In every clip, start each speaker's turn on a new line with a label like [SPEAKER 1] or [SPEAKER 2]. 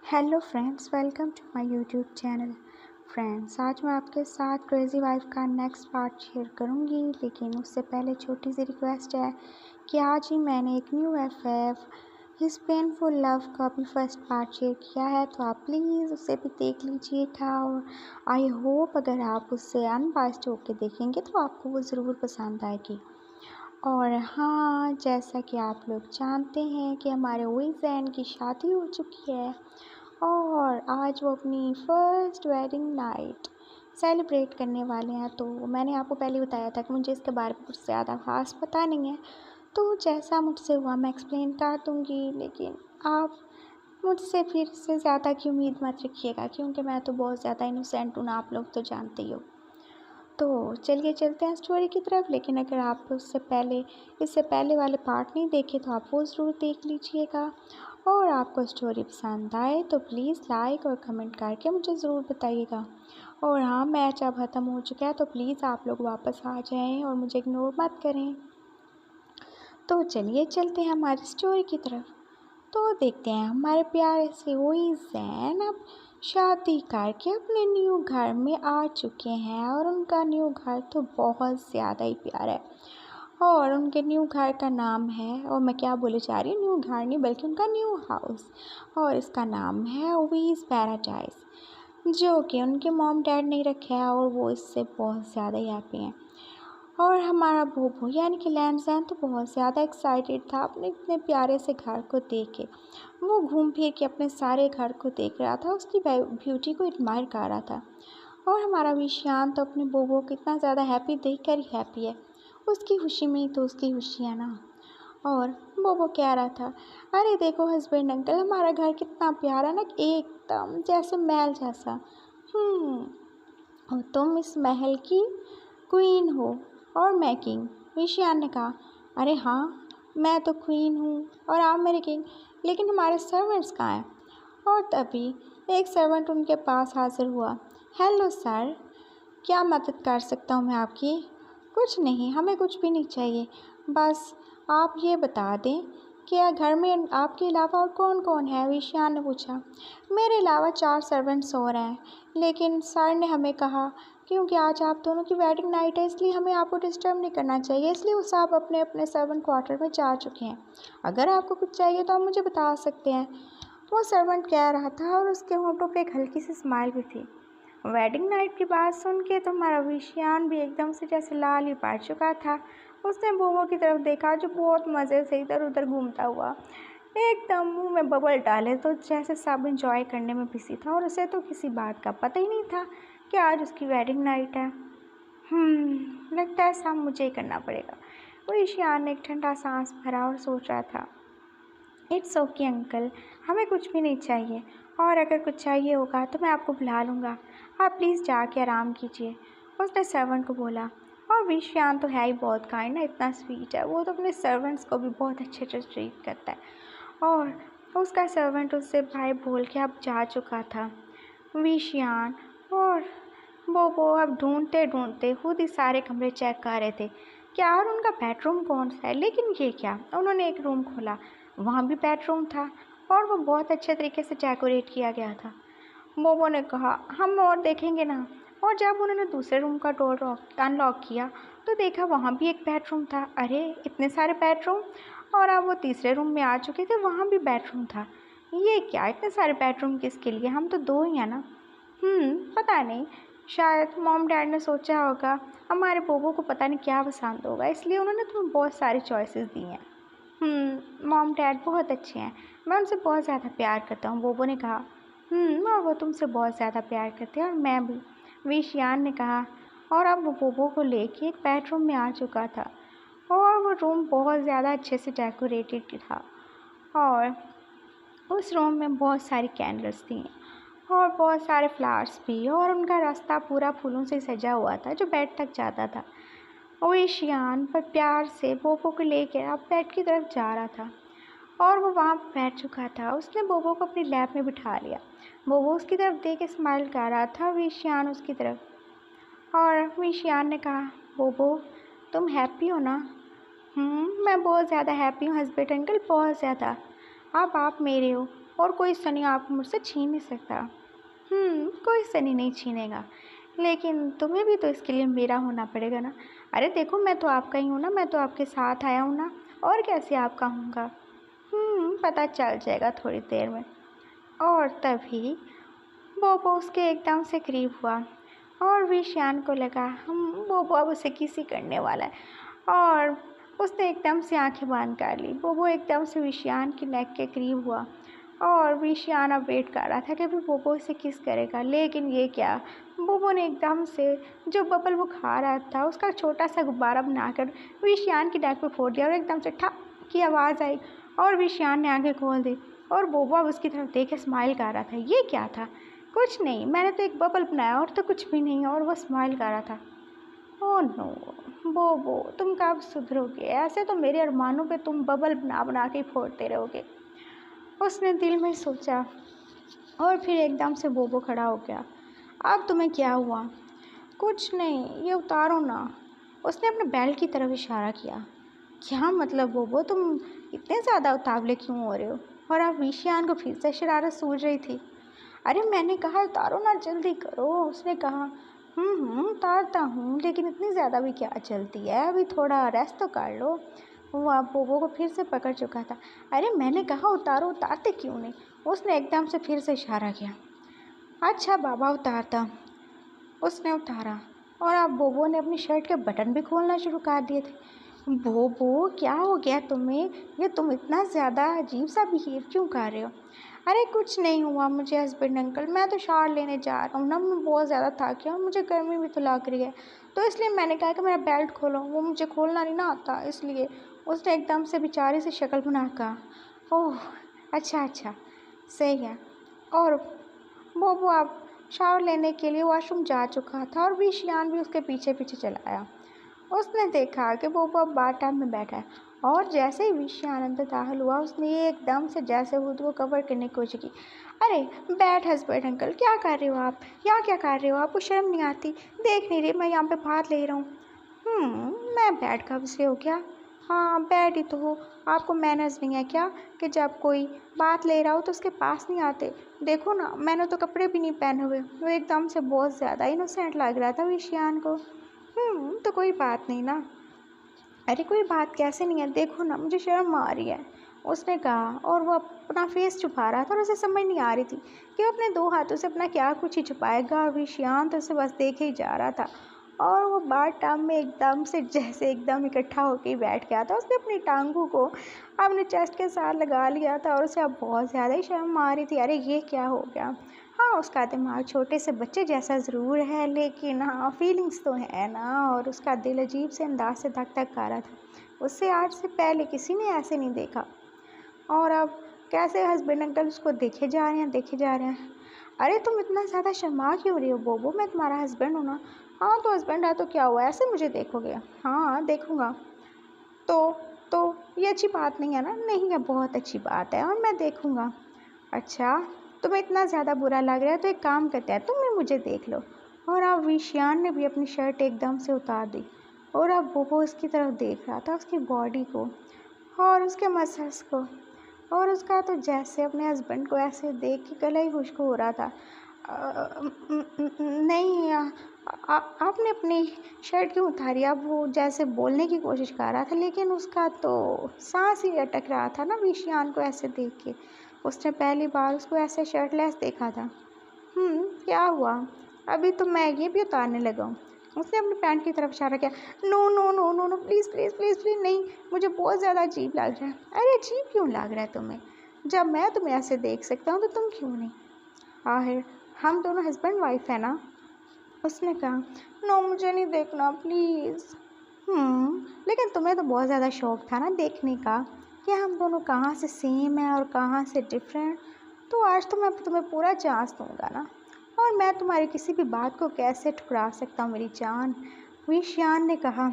[SPEAKER 1] Hello friends, welcome to my YouTube channel. Friends, आज मैं आपके साथ क्रेज़ी वाइफ का नेक्स्ट पार्ट शेयर करूंगी, लेकिन उससे पहले छोटी सी रिक्वेस्ट है कि आज ही मैंने एक new FF his painful love का भी फर्स्ट पार्ट शेयर किया है, तो आप प्लीज़ उसे भी देख लीजिएगा। और आई होप अगर आप उससे अनबाइस्ड होकर देखेंगे तो आपको वो ज़रूर पसंद आएगी। और हाँ, जैसा कि आप लोग जानते हैं कि हमारे ओइज़ैन की शादी हो चुकी है और आज वो अपनी फर्स्ट वेडिंग नाइट सेलिब्रेट करने वाले हैं। तो मैंने आपको पहले बताया था कि मुझे इसके बारे में कुछ ज़्यादा ख़ास पता नहीं है, तो जैसा मुझसे हुआ मैं एक्सप्लेन कर दूँगी, लेकिन आप मुझसे फिर से ज़्यादा की उम्मीद मत रखिएगा, क्योंकि मैं तो बहुत ज़्यादा इनोसेंट हूँ, आप लोग तो जानते ही हो। तो चलिए चलते हैं स्टोरी की तरफ। लेकिन अगर आप इससे पहले वाले पार्ट नहीं देखे तो आप वो ज़रूर देख लीजिएगा। और आपको स्टोरी पसंद आए तो प्लीज़ लाइक और कमेंट करके मुझे ज़रूर बताइएगा। और हाँ, मैच अब ख़त्म हो चुका है, तो प्लीज़ आप लोग वापस आ जाएं और मुझे इग्नोर मत करें। तो चलिए चलते हैं हमारी स्टोरी की तरफ। तो देखते हैं हमारे प्यारे से ओइज़ैन अब शादी करके अपने न्यू घर में आ चुके हैं, और उनका न्यू घर तो बहुत ज़्यादा ही प्यारा है। और उनके न्यू घर का नाम है, और मैं क्या बोले जा रही हूँ, न्यू घर नहीं बल्कि उनका न्यू हाउस, और इसका नाम है ओवीज़ पैराडाइज, जो कि उनके मॉम डैड ने रखा है, और वो इससे बहुत ज़्यादा ही हैप्पी हैं। और हमारा बोबो यानी कि लैंडज़ैन तो बहुत ज़्यादा एक्साइटेड था अपने इतने प्यारे से घर को देख के। वो घूम फिर के अपने सारे घर को देख रहा था, उसकी ब्यूटी को एडमायर कर रहा था। और हमारा विशान तो अपने बोबो को इतना ज़्यादा हैप्पी देख कर ही हैप्पी है। उसकी खुशी में ही तो उसकी खुशी है ना। और बोबो कह रहा था, अरे देखो हस्बैंड अंकल, हमारा घर कितना प्यारा ना, एकदम जैसे महल जैसा। और तुम इस महल की क्वीन हो और मैं किंग। ईशियान ने कहा, अरे हाँ, मैं तो क्वीन हूँ और आप मेरे किंग, लेकिन हमारे सर्वेंट्स कहाँ हैं? और तभी एक सर्वेंट उनके पास हाजिर हुआ। हेलो सर, क्या मदद कर सकता हूँ मैं आपकी? कुछ नहीं, हमें कुछ भी नहीं चाहिए, बस आप ये बता दें कि घर में आपके अलावा और कौन कौन है? ईशियान ने पूछा। मेरे अलावा 4 सर्वेंट्स और हैं, लेकिन सर ने हमें कहा क्योंकि आज आप दोनों की वेडिंग नाइट है, इसलिए हमें आपको डिस्टर्ब नहीं करना चाहिए, इसलिए वो सब अपने अपने सर्वेंट क्वार्टर में जा चुके हैं। अगर आपको कुछ चाहिए तो आप मुझे बता सकते हैं। वो सर्वेंट कह रहा था, और उसके होंठों पे एक हल्की सी स्माइल भी थी। वेडिंग नाइट की बात सुन के तो हमारा विशियान भी एकदम से जैसे लाल ही पड़ चुका था। उसने बोबो की तरफ देखा, जो बहुत मज़े से इधर उधर घूमता हुआ एकदम मुंह में बबल डाले तो जैसे सब इंजॉय करने में बिजी था, और उसे तो किसी बात का पता ही नहीं था कि आज उसकी वेडिंग नाइट है। लगता है सब मुझे ही करना पड़ेगा। वो ईशियान ने एक ठंडा सांस भरा और सोच रहा था, इट्स ओके अंकल, हमें कुछ भी नहीं चाहिए, और अगर कुछ चाहिए होगा तो मैं आपको बुला लूँगा, आप प्लीज़ जाके आराम कीजिए, उसने सर्वेंट को बोला। और विशियान तो है ही बहुत काइंड है, इतना स्वीट है, वो तो अपने सर्वेंट्स को भी बहुत अच्छे से ट्रीट करता है। और उसका सर्वेंट उससे भाई बोल के अब जा चुका था। विशियान और बोबो अब ढूंढते ढूंढते खुद ही सारे कमरे चेक कर रहे थे कि यार उनका बेडरूम कौन सा है। लेकिन ये क्या, उन्होंने एक रूम खोला, वहाँ भी बेडरूम था, और वो बहुत अच्छे तरीके से डेकोरेट किया गया था। बोबो ने कहा, हम और देखेंगे ना। और जब उन्होंने दूसरे रूम का डोर अनलॉक किया तो देखा वहाँ भी एक बेडरूम था। अरे इतने सारे बेडरूम! और अब वो तीसरे रूम में आ चुके थे, वहाँ भी बेडरूम था। ये क्या, इतने सारे बेडरूम किसके लिए, हम तो 2 ही हैं ना। पता नहीं, शायद मॉम डैड ने सोचा होगा हमारे बोबो को पता नहीं क्या पसंद होगा, इसलिए उन्होंने तुम्हें बहुत सारी चॉइसेस दी हैं। मॉम डैड बहुत अच्छे हैं, मैं उनसे बहुत ज़्यादा प्यार करता हूँ, बोबो ने कहा। और वो तुमसे बहुत ज़्यादा प्यार करते हैं, और मैं भी, विशियान ने कहा। और अब वो बोबो को लेके एक बेडरूम में आ चुका था, और वो रूम बहुत ज़्यादा अच्छे से डेकोरेटेड था, और उस रूम में बहुत सारी कैंडल्स थी और बहुत सारे फ्लावर्स भी, और उनका रास्ता पूरा फूलों से सजा हुआ था जो बेड तक जाता था। ओशियान पर प्यार से बोबो को लेकर अब बेड की तरफ जा रहा था, और वो वहाँ पर बैठ चुका था। उसने बोबो को अपनी लैप में बिठा लिया। बोबो उसकी तरफ देख के स्माइल कर रहा था, विशियान उसकी तरफ। और विशियान ने कहा, बोबो तुम हैप्पी हो ना? मैं बहुत ज़्यादा हैप्पी हूँ हस्बैंड अंकल, बहुत ज़्यादा। अब आप मेरे हो, और कोई सनी आपको मुझसे छीन नहीं सकता। कोई सनी नहीं छीनेगा, लेकिन तुम्हें भी तो इसके लिए मेरा होना पड़ेगा ना। अरे देखो, मैं तो आपका ही हूँ ना, मैं तो आपके साथ आया हूँ ना, और कैसे आपका हूँगा। पता चल जाएगा थोड़ी देर में। और तभी बोबो उसके एकदम से करीब हुआ और विशियान को लगा बोबो अब उसे किसी करने वाला है, और उसने एकदम से आंखें बंद कर ली। बोबो एकदम से विशियान की नेक के करीब हुआ और विशियान अब वेट कर रहा था कि अभी बोबो इसे किस करेगा, लेकिन ये क्या, बोबो ने एकदम से जो बबल वो खा रहा था उसका छोटा सा गुब्बारा बनाकर विशियान की नेक पे फोड़ दिया और एकदम से ठा की आवाज़ आई और विशियान ने आंखें खोल दी और बोबो अब उसकी तरफ देख के स्माइल कर रहा था। ये क्या था? कुछ नहीं, मैंने तो एक बबल बनाया और तो कुछ भी नहीं, और वो स्माइल कर रहा था। ओह नो बोबो, तुम कब सुधरोगे? ऐसे तो मेरे अरमानों पे तुम बबल बना बना के फोड़ते रहोगे, उसने दिल में सोचा। और फिर एकदम से बोबो खड़ा हो गया। अब तुम्हें क्या हुआ? कुछ नहीं, ये उतारो ना, उसने अपने बेल्ट की तरफ इशारा किया। क्या मतलब बोबो, तुम इतने ज़्यादा उतावले क्यों हो रहे हो? और अब विशियान को फिर से शरारत सूझ रही थी। अरे मैंने कहा उतारो ना, जल्दी करो, उसने कहा। उतारता हूँ, लेकिन इतनी ज़्यादा भी क्या चलती है, अभी थोड़ा रेस्ट तो कर लो। वो अब बोबो को फिर से पकड़ चुका था। अरे मैंने कहा उतारो, उतारते क्यों नहीं? उसने एकदम से फिर से इशारा किया। अच्छा बाबा उतारता, उसने उतारा और अब बोबो ने अपनी शर्ट के बटन भी खोलना शुरू कर दिए थे। बोबो क्या हो गया तुम्हें? ये तुम इतना ज़्यादा अजीब सा बिहेव क्यों कर रहे हो? अरे कुछ नहीं हुआ मुझे हस्बैंड अंकल, मैं तो शावर लेने जा रहा हूँ ना, मैं बहुत ज़्यादा थक गया, मुझे गर्मी भी तो लग रही है, तो इसलिए मैंने कहा कि मेरा बेल्ट खोलो, वो मुझे खोलना नहीं ना आता, इसलिए। उसने एकदम से बेचारी से शक्ल बना कहा। ओह अच्छा अच्छा, सही है। और बोबो अब शावर लेने के लिए वॉशरूम जा चुका था और विशियान भी उसके पीछे पीछे चला आया। उसने देखा कि बोबो अब बाथ में बैठा है और जैसे ही विशियान अंदर दाखिल हुआ उसने ये एकदम से जैसे खुद को कवर करने की कोशिश की। अरे बैठ हस्बैंड अंकल, क्या कर रहे हो आप? यहाँ क्या कर रहे हो? आपको शर्म नहीं आती? देख नहीं रही मैं यहाँ पे बात ले रहा हूँ। मैं बैठ कब से हो क्या? हाँ बैठ ही तो हो, आपको मैनर्स नहीं है क्या कि जब कोई बात ले रहा हो तो उसके पास नहीं आते? देखो ना, मैंने तो कपड़े भी नहीं पहने हुए। वो एकदम से बहुत ज़्यादा इनोसेंट लग रहा था विशियान को। तो कोई बात नहीं ना। अरे कोई बात कैसे नहीं है, देखो ना मुझे शर्म आ रही है, उसने कहा और वो अपना फेस छुपा रहा था और उसे समझ नहीं आ रही थी कि वो अपने दो हाथों से अपना क्या कुछ ही छुपाएगा और विशियान तो उसे बस देखे ही जा रहा था। और वो बाथ टब में एकदम से जैसे एकदम इकट्ठा होके ही बैठ गया था। उसने अपनी टांगों को अपने चेस्ट के साथ लगा लिया था और उसे अब बहुत ज़्यादा ही शर्म आ रही थी। अरे ये क्या हो गया? हाँ उसका दिमाग छोटे से बच्चे जैसा ज़रूर है, लेकिन हाँ फीलिंग्स तो है ना, और उसका दिल अजीब से अंदाज से धक धक कर रहा था। उससे आज से पहले किसी ने ऐसे नहीं देखा। और अब कैसे हस्बैंड अंकल उसको देखे जा रहे हैं, देखे जा रहे हैं। अरे तुम इतना ज़्यादा शर्मा क्यों रही हो बोबो? मैं तुम्हारा हस्बैंड हूँ ना। हाँ तो हस्बैंड है तो क्या हुआ, ऐसे मुझे देखोगे? हाँ देखूँगा। तो तो ये अच्छी बात नहीं है ना? नहीं, ये बहुत अच्छी बात है और मैं देखूँगा। अच्छा तुम्हें इतना ज़्यादा बुरा लग रहा है तो एक काम करते हैं, तुम भी मुझे देख लो। और अब विशियान ने भी अपनी शर्ट एकदम से उतार दी और अब बोबो उसकी तरफ देख रहा था, उसकी बॉडी को और उसके मसल्स को, और उसका तो जैसे अपने हस्बैंड को ऐसे देख के गला ही खुश्क हो रहा था। नहीं आपने अपनी शर्ट क्यों उतारी? अब वो जैसे बोलने की कोशिश कर रहा था, लेकिन उसका तो सांस ही अटक रहा था ना विशियान को ऐसे देख के। उसने पहली बार उसको ऐसे शर्टलेस देखा था। क्या हुआ? अभी तो मैं ये भी उतारने लगा हूँ। उसने अपनी पैंट की तरफ इशारा किया। No no no no no, please please please please नहीं, मुझे बहुत ज़्यादा अजीब लग रहा है। अरे अजीब क्यों लग रहा है तुम्हें? जब मैं तुम्हें ऐसे देख सकता हूँ तो तुम क्यों नहीं? आखिर हम दोनों हस्बैंड वाइफ है ना, उसने कहा। नो मुझे नहीं देखना प्लीज़। लेकिन तुम्हें तो बहुत ज़्यादा शौक था ना देखने का कि हम दोनों कहाँ से सेम हैं और कहाँ से डिफरेंट, तो आज तो मैं तुम्हें पूरा चांस दूंगा ना, और मैं तुम्हारी किसी भी बात को कैसे ठुकरा सकता हूँ मेरी जान, विशियान ने कहा।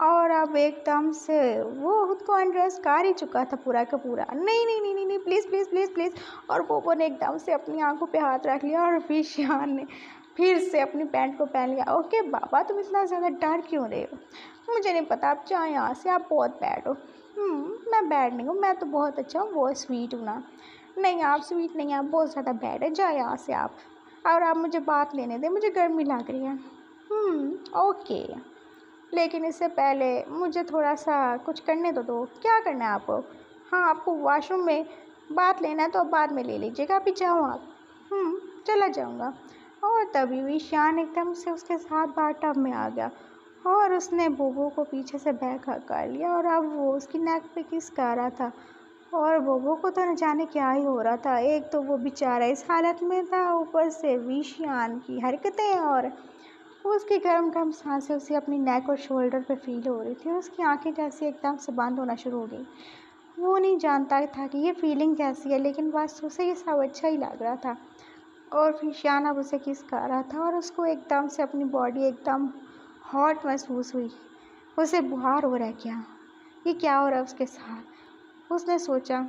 [SPEAKER 1] और अब एकदम से वो खुद को अनड्रेस कर ही चुका था पूरा का पूरा। नहीं नहीं नहीं नहीं नहीं, प्लीज़ प्लीज़ प्लीज़ प्लीज़। और बोबो ने एकदम से अपनी आंखों पे हाथ रख लिया और विशियान ने फिर से अपनी पैंट को पहन लिया। ओके बाबा, तुम इतना ज़्यादा डर क्यों रहे हो? मुझे नहीं पता, आप जाओ यहाँ से, आप बहुत बैड हो। मैं बैड नहीं हूँ, मैं तो बहुत अच्छा हूँ, बहुत स्वीट हूँ ना। नहीं आप स्वीट नहीं, आप बहुत ज़्यादा बैड है, जाओ यहाँ से आप, और आप मुझे बात लेने दें, मुझे गर्मी लग रही है। ओके, लेकिन इससे पहले मुझे थोड़ा सा कुछ करने तो दो। क्या करना है आपको? हाँ, आपको वॉशरूम में बात लेना है तो अब बाद में ले लीजिएगा, अभी जाओ आप। चला जाऊँगा। और तभी विशान एकदम से उसके साथ बाथटब में आ गया और उसने बोबो को पीछे से बैग कर लिया और अब वो उसकी नेक पे किस कर रहा था। और बोबो को तो न जाने क्या ही हो रहा था, एक तो वो बेचारा इस हालत में था, ऊपर से विशान की हरकतें और उसकी गर्म गर्म सांसें उसे अपनी नेक और शोल्डर पर फील हो रही थी। उसकी आंखें जैसे एकदम से बंद होना शुरू हो गई। वो नहीं जानता था कि ये फीलिंग कैसी है, लेकिन बस उसे ये सब अच्छा ही लग रहा था। और फिर शान अब उसे किस कर रहा था और उसको एकदम से अपनी बॉडी एकदम हॉट महसूस हुई। उसे बुखार हो रहा है क्या? ये क्या हो रहा है उसके साथ? उसने सोचा,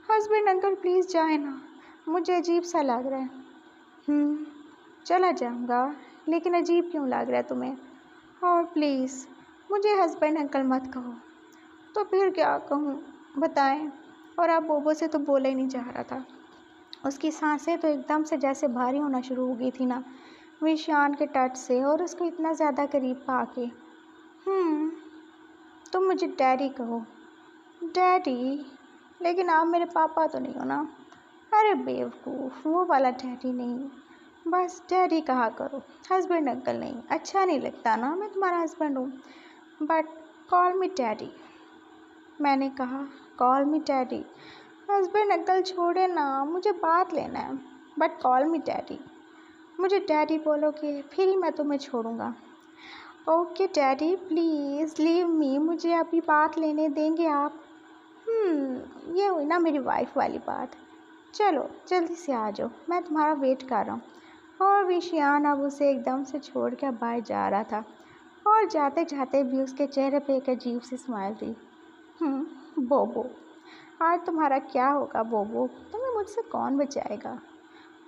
[SPEAKER 1] हस्बैंड अंकल प्लीज़ जाए ना, मुझे अजीब सा लग रहा है। चला जाऊँगा, लेकिन अजीब क्यों लग रहा है तुम्हें? और प्लीज़ मुझे हस्बैंड अंकल मत कहो। तो फिर क्या कहूँ बताएं? और अब बोबो से तो बोला ही नहीं जा रहा था। उसकी सांसें तो एकदम से जैसे भारी होना शुरू हो गई थी ना विशान के टच से, और उसको इतना ज़्यादा करीब पाके। तुम मुझे डैडी कहो। डैडी? लेकिन आप मेरे पापा तो नहीं हो ना? अरे बेवकूफ़, वो वाला डैडी नहीं, बस डैडी कहा करो, हस्बैंड अंकल नहीं। अच्छा नहीं लगता ना, मैं तुम्हारा हस्बैंड हूँ, बट कॉल मी डैडी। मैंने कहा कॉल मी डैडी। हस्बैंड अंकल छोड़े ना, मुझे बात लेना है, बट कॉल मी डैडी। मुझे डैडी बोलोगे फिर ही मैं तुम्हें छोड़ूंगा। Okay daddy please leave me, मुझे अभी बात लेने देंगे आप? ये हुई ना मेरी वाइफ वाली बात। चलो जल्दी से आ जाओ, मैं तुम्हारा वेट कर रहा हूँ। और विशियान अब उसे एकदम से छोड़ कर बाहर जा रहा था और जाते जाते भी उसके चेहरे पे एक अजीब सी स्माइल थी। बोबो, आज तुम्हारा क्या होगा बोबो, तुम्हें मुझसे कौन बचाएगा?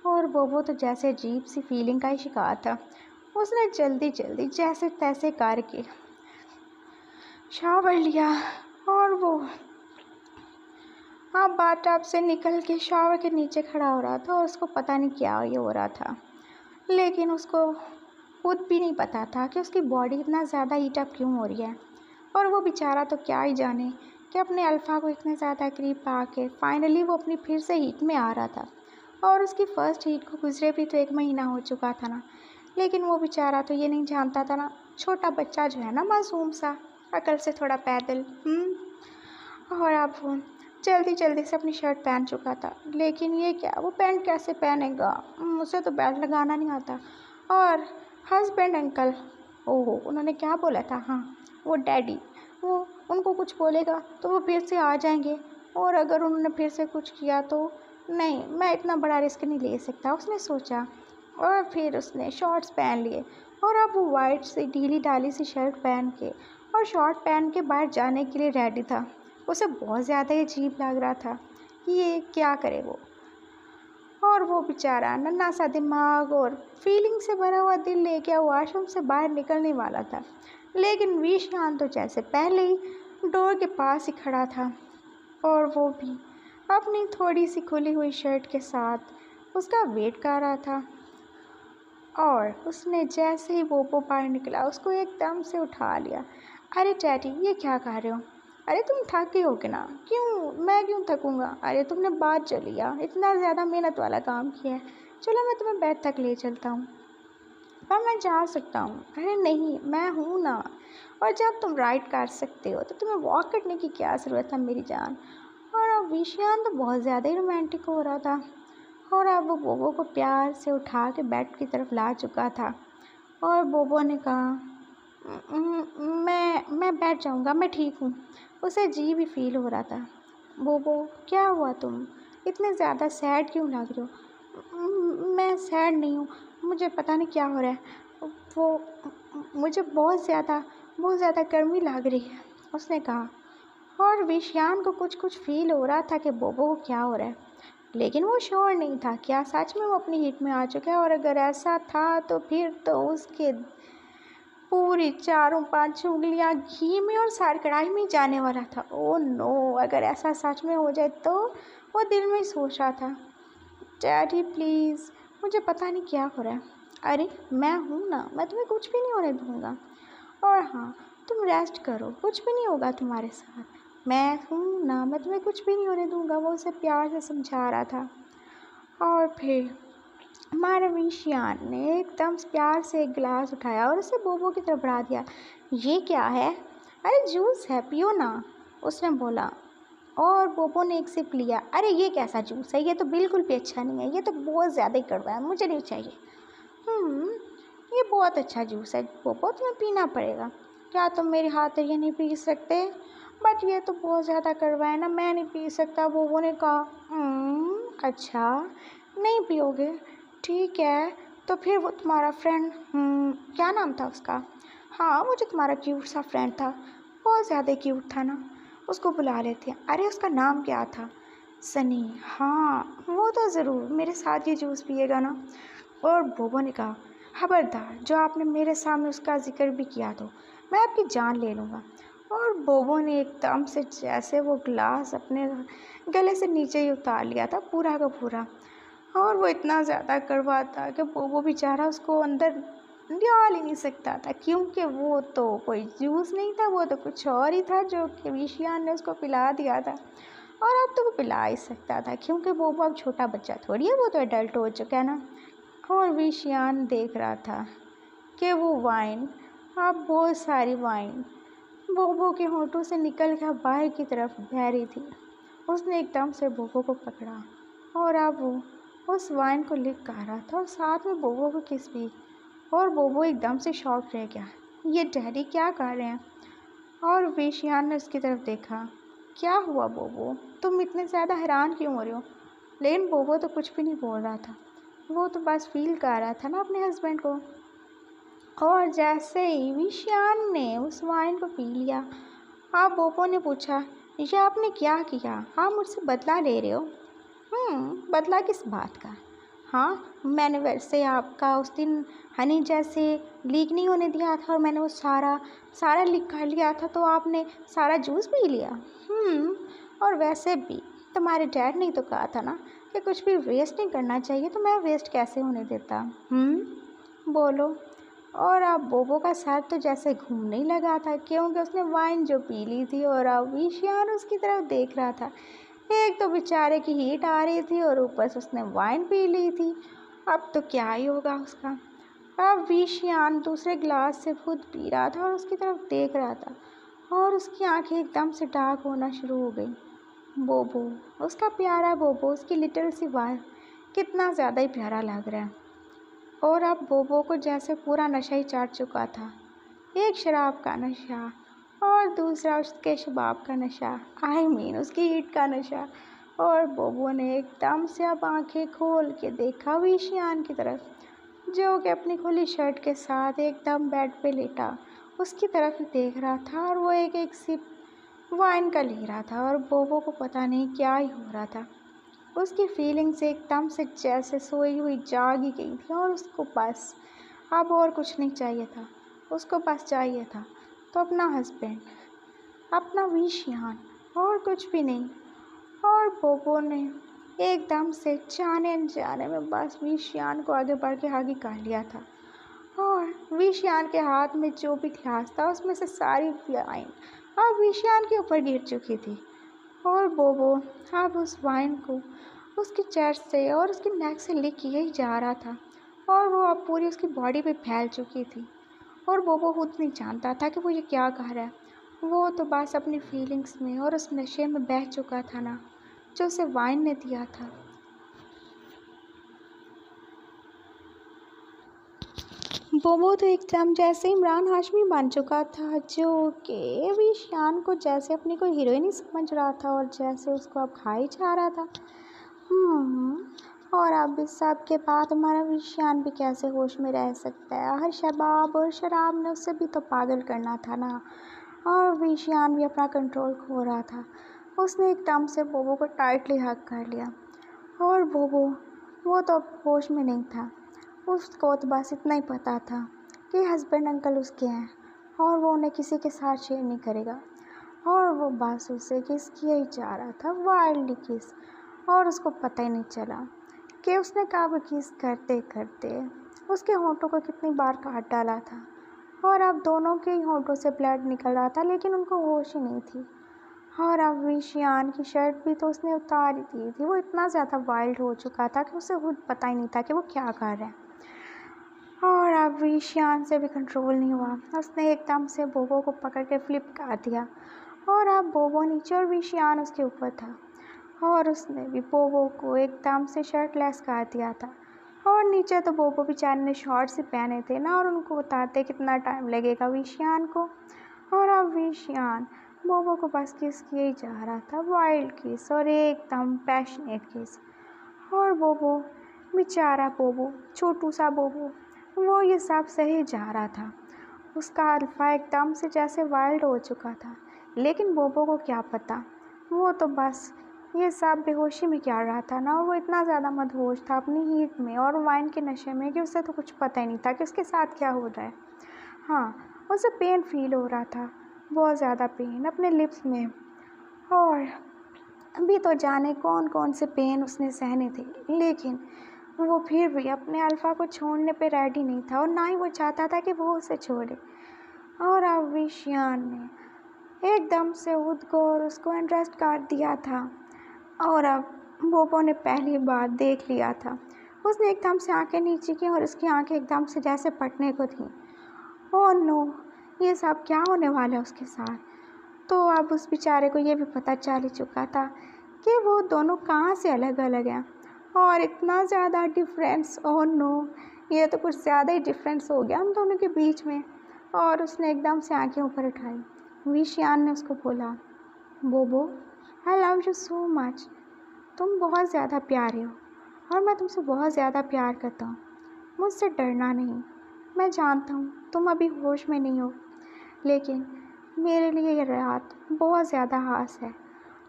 [SPEAKER 1] और बोबो तो जैसे अजीब सी फीलिंग का ही शिकार था। उसने जल्दी जल्दी जैसे तैसे करके शावर लिया और वो बाथटब से निकल के शावर के नीचे खड़ा हो रहा था और उसको पता नहीं क्या ये हो रहा था, लेकिन उसको खुद भी नहीं पता था कि उसकी बॉडी इतना ज़्यादा हीटअप क्यों हो रही है। और वो बेचारा तो क्या ही जाने कि अपने अल्फ़ा को इतने ज़्यादा करीब पाके फाइनली वो अपनी फिर से हीट में आ रहा था। और उसकी फ़र्स्ट हीट को गुजरे भी तो 1 महीना हो चुका था ना, लेकिन वो बेचारा तो ये नहीं जानता था ना, छोटा बच्चा जो है ना मासूम सा, अकल से थोड़ा पैदल। और अब वो जल्दी जल्दी से अपनी शर्ट पहन चुका था, लेकिन ये क्या, वो पैंट कैसे पहनेगा, उसे तो बेल्ट लगाना नहीं आता। और हस्बैंड अंकल, ओहो उन्होंने क्या बोला था, हाँ वो डैडी, वो उनको कुछ बोलेगा तो वो फिर से आ जाएंगे, और अगर उन्होंने फिर से कुछ किया तो नहीं, मैं इतना बड़ा रिस्क नहीं ले सकता, उसने सोचा। और फिर उसने शॉर्ट्स पहन लिए और अब वो वाइट सी ढीली ढाली सी शर्ट पहन के और शॉर्ट पहन के बाहर जाने के लिए रेडी था। उसे बहुत ज़्यादा ही अजीब लग रहा था कि ये क्या करे वो, और वो बेचारा नन्हा सा दिमाग और फीलिंग से भरा हुआ दिल लेके वॉशरूम से बाहर निकलने वाला था, लेकिन विशान तो जैसे पहले ही डोर के पास ही खड़ा था और वो भी अपनी थोड़ी सी खुली हुई शर्ट के साथ उसका वेट कर रहा था। और उसने जैसे ही वो बाहर निकला उसको एकदम से उठा लिया। अरे डैडी ये क्या कर रहे हो? अरे तुम थक गए हो कि ना? क्यों, मैं क्यों थकूँगा? अरे तुमने बात चल लिया, इतना ज़्यादा मेहनत वाला काम किया है, चलो मैं तुम्हें बेड तक ले चलता हूँ। पर मैं जा सकता हूँ। अरे नहीं मैं हूँ ना, और जब तुम राइड कर सकते हो तो तुम्हें वॉक करने की क्या ज़रूरत है मेरी जान। और अब विशान तो बहुत ज़्यादा ही रोमांटिक हो रहा था और अब वो बोबो को प्यार से उठा के बेड की तरफ ला चुका था। और बोबो ने कहा, मैं बैठ जाऊँगा, मैं ठीक हूँ। उसे अजीब ही फील हो रहा था। बोबो क्या हुआ, तुम इतने ज़्यादा सैड क्यों लग रहे हो? मैं सैड नहीं हूँ, मुझे पता नहीं क्या हो रहा है, वो मुझे बहुत ज़्यादा गर्मी लग रही है, उसने कहा। और विशान को कुछ कुछ फील हो रहा था कि बोबो को क्या हो रहा है, लेकिन वो श्योर नहीं था क्या सच में वो अपनी हीट में आ चुका है। और अगर ऐसा था तो फिर तो उसके पूरी 4-5 उंगलियां घी में और सारी कढ़ाई में जाने वाला था। ओह नो, अगर ऐसा सच में हो जाए तो वो दिल में सोच रहा था, डैडी प्लीज़, मुझे पता नहीं क्या हो रहा है। अरे मैं हूँ ना, मैं तुम्हें कुछ भी नहीं होने दूँगा। और हाँ, तुम रेस्ट करो, कुछ भी नहीं होगा तुम्हारे साथ। मैं हूँ ना, मैं तुम्हें कुछ भी नहीं होने दूँगा। वो उसे प्यार से समझा रहा था। और फिर हमारे विशियान ने एकदम प्यार से एक गिलास उठाया और उसे बोबो की तरफ बढ़ा दिया। ये क्या है? अरे जूस है, पियो ना, उसने बोला। और बोबो ने एक सिप लिया। अरे ये कैसा जूस है? ये तो बिल्कुल भी अच्छा नहीं है, ये तो बहुत ज़्यादा ही कड़वा है, मुझे नहीं चाहिए। हम्म ये बहुत अच्छा जूस है बोबो, तुम्हें पीना पड़ेगा। क्या तुम मेरे हाथ से ये नहीं पी सकते? बट ये तो बहुत ज़्यादा कड़वा है ना, मैं नहीं पी सकता, बोबो ने कहा। अच्छा, नहीं पियोगे? ठीक है, तो फिर वो तुम्हारा फ्रेंड, क्या नाम था उसका? हाँ, वो जो तुम्हारा क्यूट सा फ्रेंड था, बहुत ज़्यादा क्यूट था ना, उसको बुला लेते हैं। अरे उसका नाम क्या था? सनी। हाँ, वो तो ज़रूर मेरे साथ ये जूस पिएगा ना। और बोबो ने कहा, खबरदार, जो आपने मेरे सामने उसका जिक्र भी किया तो मैं आपकी जान ले लूँगा। और बोबो ने एकदम से जैसे वो ग्लास अपने गले से नीचे ही उतार लिया था पूरा का पूरा। और वो इतना ज़्यादा कड़वा था कि बोबो बेचारा उसको अंदर डाल ही नहीं सकता था, क्योंकि वो तो कोई जूस नहीं था, वो तो कुछ और ही था जो कि विशियान ने उसको पिला दिया था। और अब तो वो पिला ही सकता था, क्योंकि बोबो अब छोटा बच्चा थोड़ी है, वो तो एडल्ट हो चुका है ना। और विशियान देख रहा था कि वो वाइन, अब बहुत सारी वाइन बोबो के होठों से निकल कर बाहर की तरफ बह रही थी। उसने एकदम से बोबो को पकड़ा और अब वो उस वाइन को लिक कर रहा था और साथ में बोबो को किस भी। और बोबो एकदम से शॉक रह गया, ये डैडी क्या कर रहे हैं? और वेशियान ने उसकी तरफ देखा। क्या हुआ बोबो, तुम इतने ज़्यादा हैरान क्यों हो रहे हो? लेकिन बोबो तो कुछ भी नहीं बोल रहा था, वो तो बस फील कर रहा था ना अपने हस्बैंड को। और जैसे ही विशियान ने उस वाइन को पी लिया, आप बोबो ने पूछा, ये आपने क्या किया? आप मुझसे बदला ले रहे हो? बदला किस बात का? हाँ, मैंने वैसे आपका उस दिन हनी जैसे लीक नहीं होने दिया था और मैंने वो सारा सारा लीक कर लिया था, तो आपने सारा जूस पी लिया। और वैसे भी तुम्हारे डैड ने तो कहा था ना कि कुछ भी वेस्ट नहीं करना चाहिए, तो मैं वेस्ट कैसे होने देता? बोलो। और अब बोबो का सर तो जैसे घूमने ही लगा था, क्योंकि उसने वाइन जो पी ली थी और अब विशियान उसकी तरफ देख रहा था। एक तो बेचारे की हीट आ रही थी और ऊपर से उसने वाइन पी ली थी, अब तो क्या ही होगा उसका। अब विशियान दूसरे ग्लास से खुद पी रहा था और उसकी तरफ देख रहा था और उसकी आंखें एकदम से डार्क होना शुरू हो गई। बोबो, उसका प्यारा बोबो, उसकी लिटिल सी वाइफ, कितना ज़्यादा ही प्यारा लग रहा है। और अब बोबो को जैसे पूरा नशा ही चढ़ चुका था, एक शराब का नशा और दूसरा उसके शबाब का नशा, उसकी ईट का नशा। और बोबो ने एकदम से अब आंखें खोल के देखा विशियान की तरफ, जो कि अपनी खुली शर्ट के साथ एकदम बेड पे लेटा उसकी तरफ ही देख रहा था और वो एक एक सिप वाइन का ले रहा था। और बोबो को पता नहीं क्या ही हो रहा था, उसकी फीलिंग्स एकदम से जैसे सोई हुई जाग ही गई थी और उसको बस अब और कुछ नहीं चाहिए था। उसको बस चाहिए था तो अपना हस्बैंड, अपना विशियान, और कुछ भी नहीं। और बोबो ने एकदम से जाने अनजाने में बस विशियान को आगे बढ़ के आगे कर लिया था। और विशियान के हाथ में जो भी ग्लास था उसमें से सारी वाइन अब विशियान के ऊपर गिर चुकी थी। और बोबो अब उस वाइन को उसकी चेस्ट से और उसकी नेक से लिक किए ही जा रहा था और वो अब पूरी उसकी बॉडी पे फैल चुकी थी। और बोबो खुद नहीं जानता था कि वो ये क्या कह रहा है, वो तो बस अपनी फीलिंग्स में और उस नशे में बह चुका था ना, जो उसे वाइन ने दिया था। बोबो तो एकदम जैसे इमरान हाशमी बन चुका था, जो कि विशान को जैसे अपनी कोई हीरोइन ही समझ रहा था और जैसे उसको अब खा ही जा रहा था। और अब इस सब के बाद हमारा विशान भी कैसे होश में रह सकता है? हर शबाब और शराब ने उसे भी तो पागल करना था ना। और विशान भी अपना कंट्रोल खो रहा था। उसने एकदम से बोबो को टाइटली हग कर लिया। और बोबो, वो तो अब होश में नहीं था, उसको तो बस इतना ही पता था कि हस्बैंड अंकल उसके हैं और वो उन्हें किसी के साथ शेयर नहीं करेगा। और वो बस उसे किस किया ही जा रहा था, वाइल्डली किस। और उसको पता ही नहीं चला कि उसने कब किस करते करते उसके होंठों को कितनी बार काट डाला था। और अब दोनों के ही होंठों से ब्लड निकल रहा था, लेकिन उनको होश ही नहीं थी। और अब विशियान की शर्ट भी तो उसने उतार ही दी थी। वो इतना ज़्यादा वाइल्ड हो चुका था कि उसे खुद पता ही नहीं था कि वो क्या कर रहा है। और अब विशियान से भी कंट्रोल नहीं हुआ। उसने एकदम से बोबो को पकड़ के फ्लिप कर दिया और अब बोबो नीचे और विशियान उसके ऊपर था। और उसने भी बोबो को एकदम से शर्टलेस कर दिया था। और नीचे तो बोबो बेचारे ने शॉर्ट्स ही पहने थे ना, और उनको बताते कितना टाइम लगेगा विशियान को। और अब विशियान बोबो को बस किस किए ही जा रहा था, वाइल्ड किस और एकदम पैशनेट किस। और बोबो बेचारा बोबो, छोटू सा बोबो, वो ये सब सही जा रहा था। उसका अल्फा एकदम से जैसे वाइल्ड हो चुका था, लेकिन बोबो को क्या पता, वो तो बस ये सब बेहोशी में क्या रहा था ना। और वो इतना ज़्यादा मदहोश था अपनी हीट में और वाइन के नशे में कि उसे तो कुछ पता ही नहीं था कि उसके साथ क्या हो रहा है। हाँ, उसे पेन फील हो रहा था, बहुत ज़्यादा पेन अपने लिप्स में। और अभी तो जाने कौन कौन से पेन उसने सहने थे, लेकिन वो फिर भी अपने अल्फ़ा को छोड़ने पे रेडी नहीं था और ना ही वो चाहता था कि वो उसे छोड़े। और अब विशियान ने एकदम से खुद को और उसको इंटरेस्ट कर दिया था। और अब बोबो ने पहली बार देख लिया था। उसने एकदम से आंखें नीचे की और उसकी आंखें एकदम से जैसे फटने को थीं। ओह नो, ये सब क्या होने वाला है उसके साथ। तो अब उस बेचारे को ये भी पता चल ही चुका था कि वो दोनों कहाँ से अलग अलग हैं और इतना ज़्यादा डिफरेंस। ओह नो, ये तो कुछ ज़्यादा ही डिफरेंस हो गया हम दोनों के बीच में। और उसने एकदम से आंखें ऊपर उठाई। विशियान ने उसको बोला, बोबो, I love you so much. तुम बहुत ज़्यादा प्यारे हो और मैं तुमसे बहुत ज़्यादा प्यार करता हूँ। मुझसे डरना नहीं। मैं जानता हूँ तुम अभी होश में नहीं हो, लेकिन मेरे लिए ये रात बहुत ज़्यादा खास है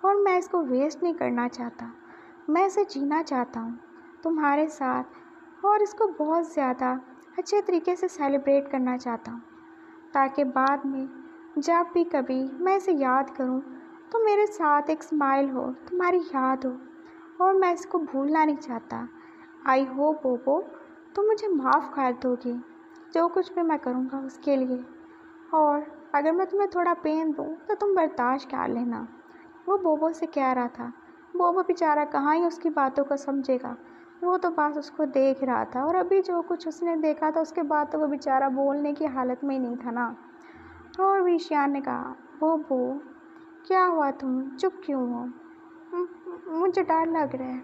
[SPEAKER 1] और मैं इसको वेस्ट नहीं करना चाहता। मैं इसे जीना चाहता हूँ तुम्हारे साथ और इसको बहुत ज़्यादा अच्छे तरीके से सेलिब्रेट करना चाहता हूँ, ताकि बाद में जब भी कभी मैं इसे याद करूँ तो मेरे साथ एक स्माइल हो, तुम्हारी याद हो, और मैं इसको भूलना नहीं चाहता। आई होप बोबो तुम मुझे माफ़ कर दोगी जो कुछ भी मैं करूँगा उसके लिए, और अगर मैं तुम्हें थोड़ा पेन दूँ तो तुम बर्दाश्त कर लेना। वो बोबो से कह रहा था। बोबो बेचारा कहाँ ही उसकी बातों को समझेगा, वो तो बस उसको देख रहा था। और अभी जो कुछ उसने देखा था उसके बाद तो वो बेचारा बोलने की हालत में ही नहीं था ना। और विशियान ने कहा, बोबो क्या हुआ, तुम चुप क्यों हो? मुझे डर लग रहा है।